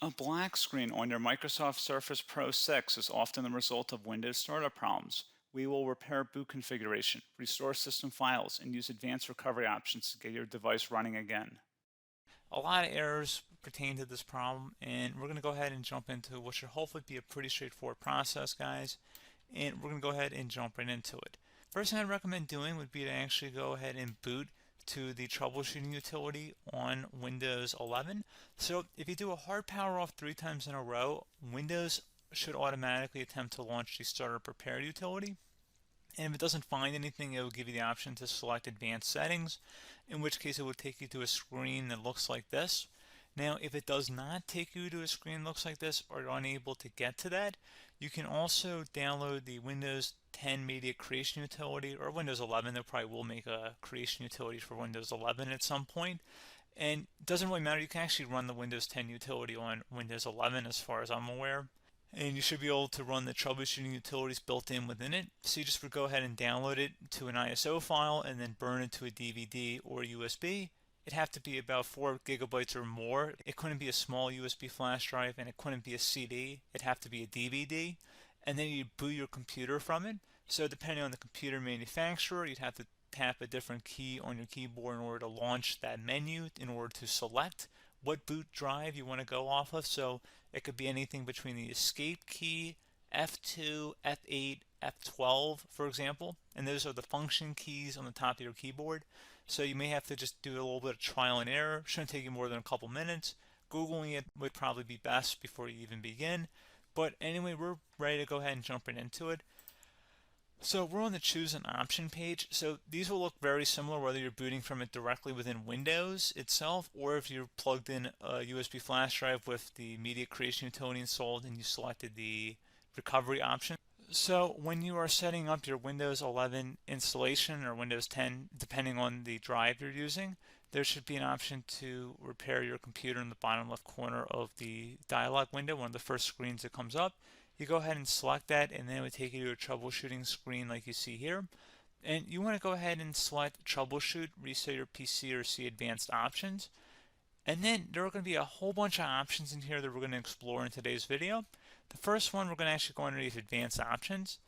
A black screen on your Microsoft Surface Pro 6 is often the result of Windows startup problems. We will repair boot configuration, restore system files, and use advanced recovery options to get your device running again. A lot of errors pertain to this problem, and we're going to go ahead and jump into what should hopefully be a pretty straightforward process, guys. And we're going to go ahead and jump right into it. First thing I'd recommend doing would be to actually go ahead and boot to the troubleshooting utility on Windows 11. So if you do a hard power off 3 times in a row, Windows should automatically attempt to launch the startup repair utility. And if it doesn't find anything, it will give you the option to select advanced settings, in which case it will take you to a screen that looks like this. Now, if it does not take you to a screen that looks like this, or you're unable to get to that, you can also download the Windows 10 Media Creation Utility, or Windows 11. They probably will make a creation utility for Windows 11 at some point. And it doesn't really matter, you can actually run the Windows 10 utility on Windows 11 as far as I'm aware, and you should be able to run the troubleshooting utilities built in within it. So you just would go ahead and download it to an ISO file and then burn it to a DVD or USB. It'd have to be about 4 gigabytes or more. It couldn't be a small USB flash drive, and it couldn't be a CD. It'd have to be a DVD. And then you boot your computer from it. So depending on the computer manufacturer, you'd have to tap a different key on your keyboard in order to launch that menu, in order to select what boot drive you want to go off of. So it could be anything between the escape key, F2, F8, F12, for example, and those are the function keys on the top of your keyboard. So you may have to just do a little bit of trial and error. Shouldn't take you more than a couple minutes. Googling it would probably be best before you even begin. But anyway, we're ready to go ahead and jump right into it. So we're on the choose an option page. So these will look very similar whether you're booting from it directly within Windows itself, or if you're plugged in a USB flash drive with the media creation utility installed and you selected the recovery option. So when you are setting up your Windows 11 installation or Windows 10, depending on the drive you're using, there should be an option to repair your computer in the bottom left corner of the dialog window, one of the first screens that comes up. You go ahead and select that, and then it would take you to a troubleshooting screen like you see here. And you want to go ahead and select troubleshoot, reset your PC, or see advanced options. And then there are going to be a whole bunch of options in here that we're going to explore in today's video. The first one, we're going to actually go underneath advanced options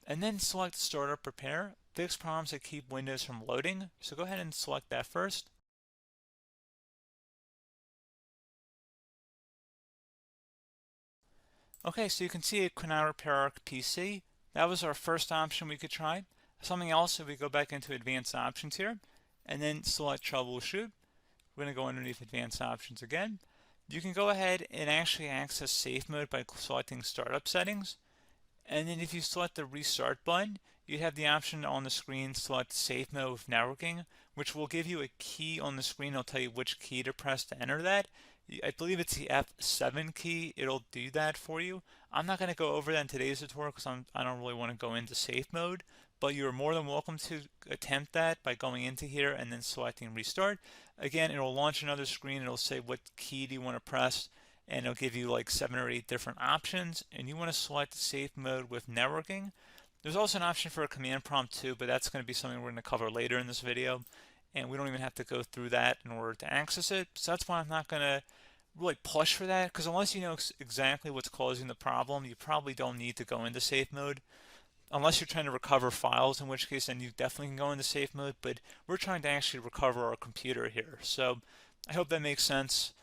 and then select startup repair, fix problems that keep Windows from loading. So go ahead and select that first. Okay, so you can see it could now repair our PC. That was our first option we could try. Something else, if we go back into advanced options here and then select troubleshoot, we're going to go underneath advanced options again. You can go ahead and actually access safe mode by selecting startup settings. And then if you select the restart button, you have the option on the screen select safe mode with networking, which will give you a key on the screen. It'll tell you which key to press to enter that. I believe it's the F7 key. It'll do that for you. I'm not going to go over that in today's tutorial because I don't really want to go into safe mode, but you're more than welcome to attempt that by going into here and then selecting restart. Again, it'll launch another screen. It'll say what key do you want to press, and it'll give you like 7 or 8 different options, and you want to select safe mode with networking. There's also an option for a command prompt too, but that's going to be something we're going to cover later in this video, and we don't even have to go through that in order to access it. So that's why I'm not going to really push for that, because unless you know exactly what's causing the problem, you probably don't need to go into safe mode. Unless you're trying to recover files, in which case then you definitely can go into safe mode, but we're trying to actually recover our computer here. So I hope that makes sense.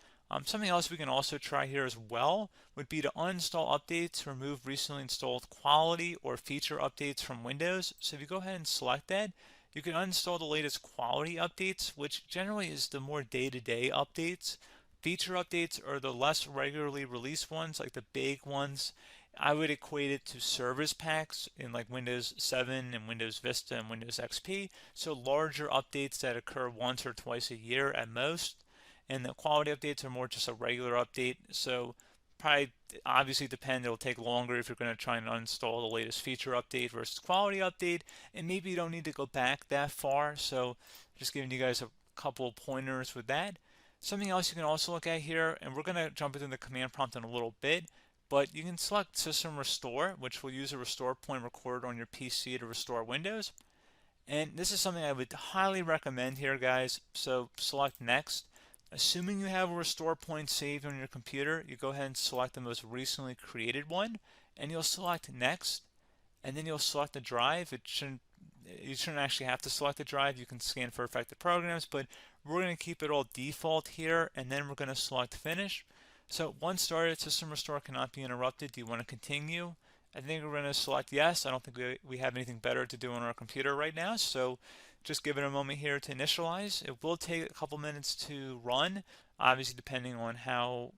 Something else we can also try here as well would be to uninstall updates, remove recently installed quality or feature updates from Windows. So if you go ahead and select that, you can uninstall the latest quality updates, which generally is the more day-to-day updates. Feature updates are the less regularly released ones, like the big ones. I would equate it to service packs in like Windows 7 and Windows Vista and Windows XP. So larger updates that occur once or twice a year at most. And the quality updates are more just a regular update. So probably obviously depend, it'll take longer if you're going to try and uninstall the latest feature update versus quality update. And maybe you don't need to go back that far. So just giving you guys a couple of pointers with that. Something else you can also look at here, and we're going to jump into the command prompt in a little bit, but you can select System Restore, which will use a restore point recorded on your PC to restore Windows. And this is something I would highly recommend here, guys. So select Next. Assuming you have a restore point saved on your computer, you go ahead and select the most recently created one, and you'll select next, and then you'll select the drive. You shouldn't actually have to select the drive. You can scan for affected programs, but we're going to keep it all default here, and then we're going to select finish. So once started, system restore cannot be interrupted. Do you want to continue? I think we're going to select yes. I don't think we have anything better to do on our computer right now, so just give it a moment here to initialize. It will take a couple minutes to run, obviously depending on how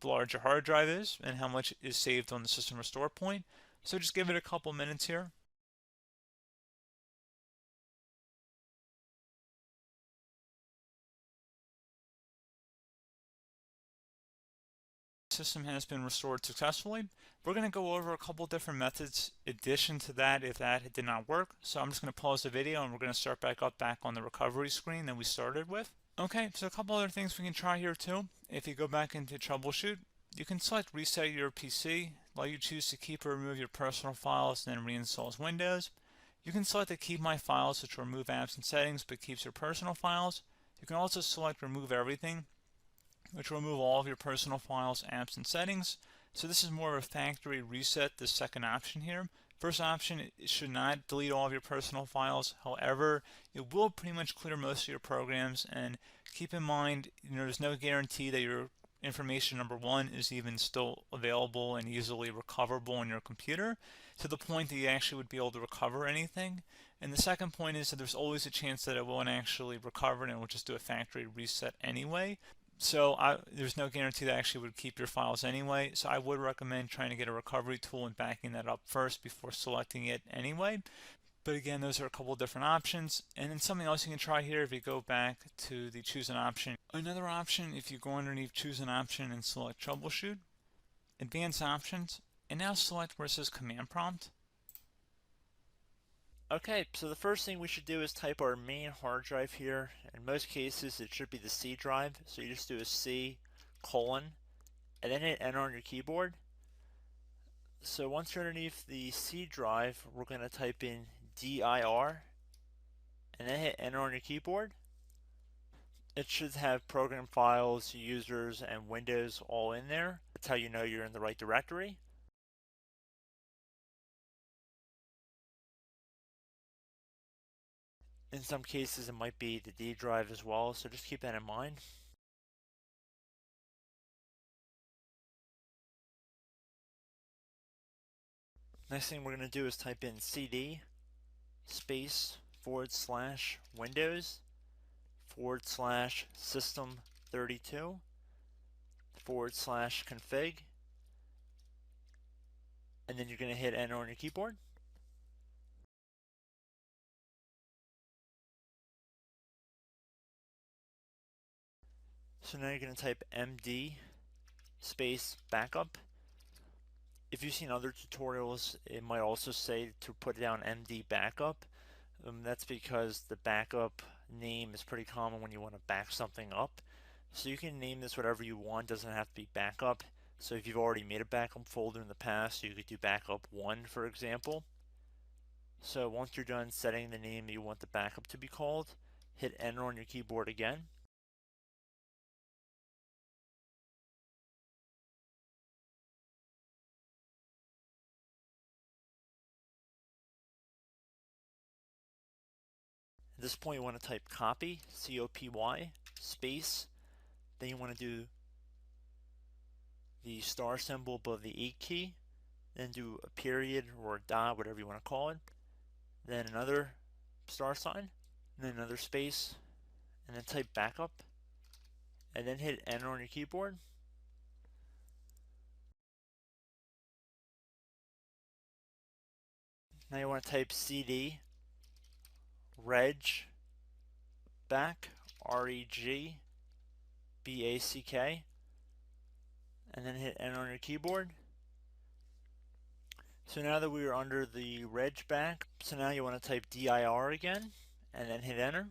large your hard drive is and how much is saved on the system restore point. So just give it a couple minutes here. System has been restored successfully. We're going to go over a couple different methods addition to that if that did not work. So I'm just going to pause the video and we're going to start back on the recovery screen that we started with. Okay, so a couple other things we can try here too. If you go back into troubleshoot, you can select reset your PC, let you choose to keep or remove your personal files and then reinstalls Windows. You can select to keep my files, which will remove apps and settings but keeps your personal files. You can also select remove everything, which will remove all of your personal files, apps, and settings. So this is more of a factory reset, the second option here. First option, it should not delete all of your personal files. However, it will pretty much clear most of your programs, and keep in mind, there's no guarantee that your information, number one, is even still available and easily recoverable on your computer to the point that you actually would be able to recover anything. And the second point is that there's always a chance that it won't actually recover and it will just do a factory reset anyway. So there's no guarantee that actually would keep your files anyway. So I would recommend trying to get a recovery tool and backing that up first before selecting it anyway. But again, those are a couple different options. And then something else you can try here if you go back to the choose an option. Another option, if you go underneath choose an option and select troubleshoot, advanced options, and now select where it says command prompt. Okay, so the first thing we should do is type our main hard drive here. In most cases, it should be the C drive. So you just do a C colon and then hit enter on your keyboard. So once you're underneath the C drive, we're going to type in dir and then hit enter on your keyboard. It should have program files, users, and Windows all in there. That's how you know you're in the right directory. In some cases, it might be the D drive as well, so just keep that in mind. Next thing we're going to do is type in cd space / Windows / system 32 / config, and then you're going to hit enter on your keyboard. So now you're going to type md space backup. If you've seen other tutorials, it might also say to put down md backup. That's because the backup name is pretty common when you want to back something up. So you can name this whatever you want, doesn't have to be backup. So if you've already made a backup folder in the past, you could do backup 1, for example. So once you're done setting the name you want the backup to be called, hit enter on your keyboard again. At this point you want to type copy, C-O-P-Y, space, then you want to do the star symbol above the 8 key, then do a period or a dot, whatever you want to call it, then another star sign, and then another space, and then type backup, and then hit enter on your keyboard. Now you want to type cd reg back, REG BACK, and then hit enter on your keyboard. So now that we are under the reg back, so now you want to type dir again, and then hit enter.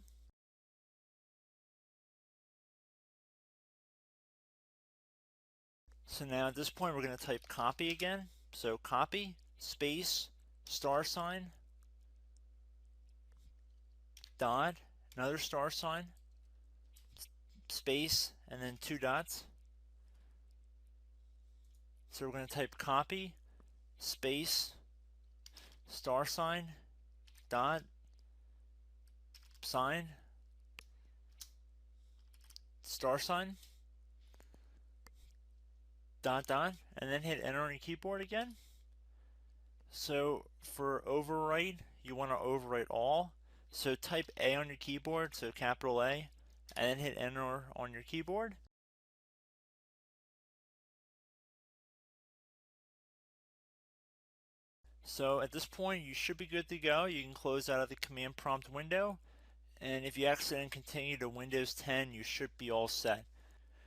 So now at this point we're going to type copy again. So copy, space, star sign, dot, another star sign, space, and then 2 dots. So we're going to type copy space $sign dot sign $sign dot dot, and then hit enter on your keyboard again. So for overwrite, you want to overwrite all. So type A on your keyboard, so capital A, and then hit enter on your keyboard. So at this point, you should be good to go. You can close out of the command prompt window, and if you accidentally continue to Windows 10, you should be all set.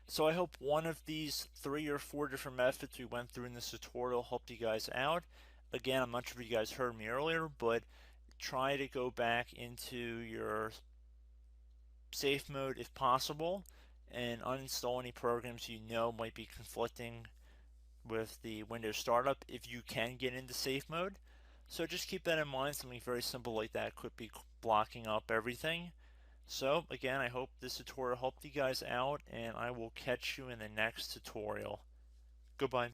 So I hope one of these 3 or 4 different methods we went through in this tutorial helped you guys out. Again, I'm not sure if you guys heard me earlier, but try to go back into your safe mode if possible and uninstall any programs you know might be conflicting with the Windows startup if you can get into safe mode. So just keep that in mind. Something very simple like that could be blocking up everything. So again, I hope this tutorial helped you guys out, and I will catch you in the next tutorial. Goodbye.